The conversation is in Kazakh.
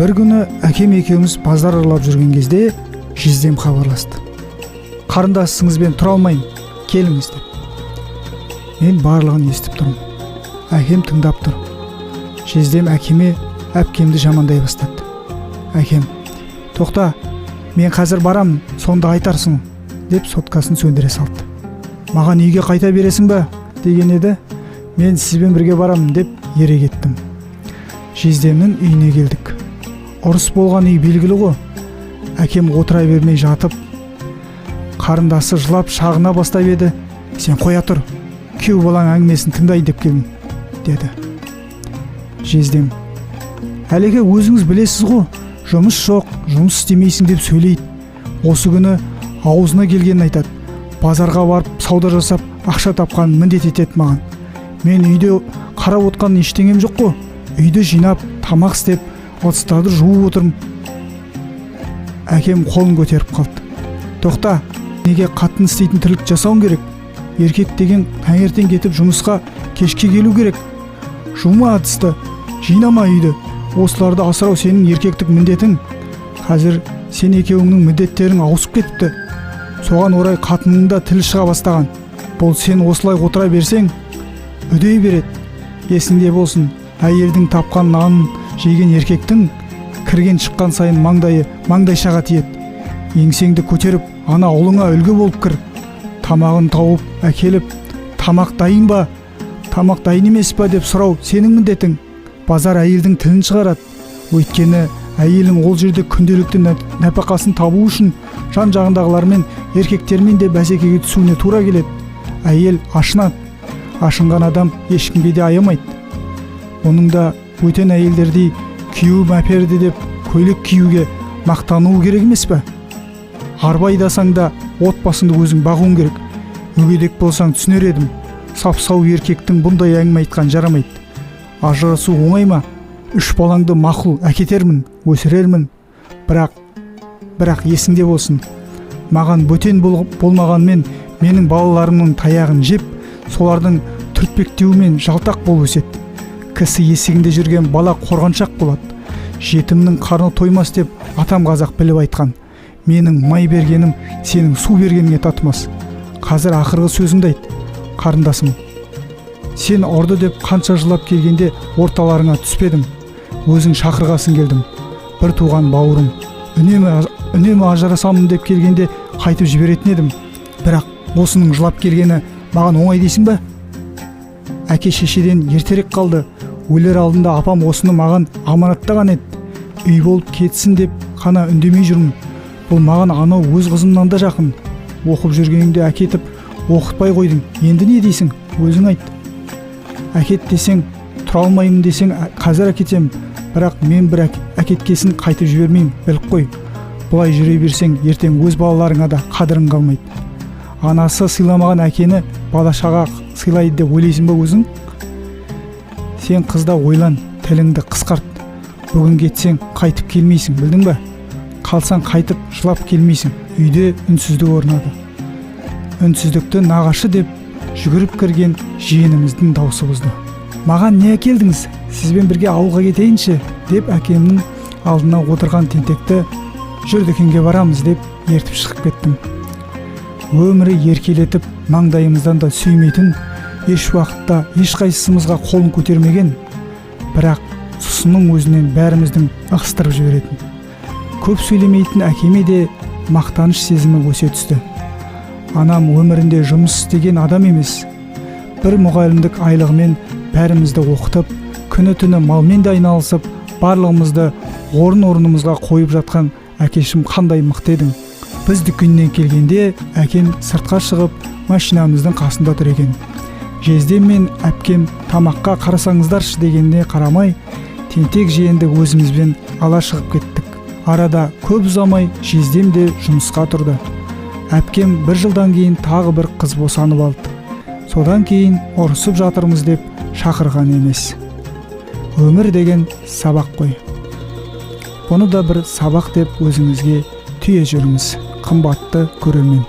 Бір күні әкем екеуміз базар аралап жүрген кезде жездем хабарласты. Қарындасыңызбен тұра алмаймын, келіңіз деп. Мен барлығын естіп тұрмын. Әкем тыңдап тұр. Жездем әкеме әпкемді жамандай бастады. Әкем: тоқта, мен қазір барам, сонда айтарсың, деп соткасын сөндіре салды. Маған үйге қайта бересің ба деген еді. Мен сізбен бірге барам деп ере кеттім. Жездемнің үйіне келдік. Ұрыс болған үй белгілі ғой. Әкем отыра бермей жатып, қарындасы жылап шағына бастап еді. Сен қоя тұр, күйеу балаң әңгімесін тыңдайын деп келдім, деді. Жездем: әлеге өзіңіз білесіз ғой, жұмыс жоқ, жұмыс істемейсің деп сөйлейді. Осы күні аузына келгенін айтады. Базарға барып сауда жасап ақша тапқан міндет етеді маған. Мен үйде қарап отқан ештеңем жоқ қой. Үйді жинап, тамақ істеп, ыдыстарды жуып отырмын. Әкем қолын көтеріп қалды. Тоқта, неге қатын істейтін тірлік жасауың керек? Еркек деген таңертең кетіп жұмысқа, кешке келу керек. Жума ыдысты, жинама үйді. Осыларды асырау сенің еркектік міндетің. Қазір сен екеуіңнің міндеттерің ауысып кетіпті. Соған орай қатынның да тілі шыға бастаған. Бұл сен осылай отыра берсең, үдей береді. Есіңде болсын, әйелдің тапқан нанын жеген еркектің кірген шыққан сайын маңдайшаға тиеді. Еңсеңді көтеріп, ана ұлыңа үлгі болып кір. Тамағын тауып әкеліп, тамақ дайын ба, тамақ дайын емес па деп сұрау сенің міндетің. Базар әйелдің тілін шығарады. Өйткені әйелің ол жерде күнделікті нәпақасын табу үшін жан жағындағылармен, еркектермен де бәсекеге түсуіне тура келеді. Әйел ашынады. Ашынған адам ешкімге де аямайды. Оның да бөтен әйелдердей күйеуім әперді деп көйлек киюге мақтануы керек емес пе? Арба айдасаң да отбасыңды өзің бағуың керек. Мүгедек болсаң түсінер едім. Сап-сау еркектің бұндай әңгіме айтқан жарамайды. Ажырасу оңай ма? 3 балаңды мақұл әкетермін, өсірермін. Бірақ есіңде болсын. Маған бөтен болмағанмен менің балаларымның таяғын жеп, солардың түртпектеуімен жалтақ болып өседі. Кісі есігінде жүрген бала қорғаншақ болады. Жетімнің қарны тоймас деп атам қазақ біліп айтқан. Менің май бергенім сенің су бергеніңе татымас. Қазір ақырғы сөзіңді айт, қарындасым. Сен ұрды деп қанша жылап келгенде орталарыңа түспедім. Өзің шақырғасын келдім. Бір туған бауырым. Үнемі ажырасамын деп келгенде қайтып жіберетін едім. Бірақ осының жылап келгені маған оңай дейсің бе? Әке шешеден ертерек қалды. Өлер алдында апам осыны маған аманаттаған еді. Үй болып кетсін деп қана үндемей жүрмін. Бұл маған анау өз қызымнан да жақын. Оқып жүргеніңде әкетіп оқытпай қойдың. Енді не дейсің? Өзің айт. Әкет десең, тұра алмаймын десең, қазір әкетем. Бірақ мен бір әкеткесін қайтып жібермеймін, біліп қой. Бұлай жүре берсең, ертең өз балаларыңа да қадірің қалмайды. Анасы сыйламаған әкені бала-шаға сыйлайды деп ойлайсың ба өзің? Сен қызда ойлан, тіліңді қысқарт. Бүгін кетсең қайтып келмейсің, білдің бе? Қалсаң қайтып жылап келмейсің. Үйде үнсіздік орнады. Үнсіздікті нағашы деп жүгіріп кірген жиеніміздің даусы бұзды. Маған не әкелдіңіз? Сізбен бірге ауылға кетейінші, деп әкемнің алдына отырған тентекті жүр дүкенге барамыз деп ертіп шығып кеттім. Өмірі еркелетіп, маңдайымыздан да сүймейтін, еш уақытта ешқайсымызға қолын көтермеген, бірақ сұсының өзінен бәріміздің ығыстырып жіберетін. Көп сөйлемейтін әкеме де мақтаныш сезімі өсе түсті. Анам өмірінде жұмыс істеген адам емес. Бір мұғалімдік айлығымен бәрімізді оқытып, күні-түні малмен де айналысып, барлығымызды орын-орнымызға қойып жатқан әкешім қандай мықты едің. Біз дүкеннен келгенде әкем сыртқа шығып, машинамыздың қасында тұр екен. Жездем мен әпкем тамаққа қарасаңыздаршы дегеніне қарамай, тентек жиенді өзімізбен ала шығып кеттік. Арада көп ұзамай жездем де жұмысқа тұрды. Әпкем 1 жылдан кейін тағы бір қыз босанып алды. Содан кейін ұрысып жатырмыз деп шақырған емес. Өмір деген сабақ қой. Бұны да бір сабақ деп өзіңізге түйе жүріңіз, қымбатты көрермен.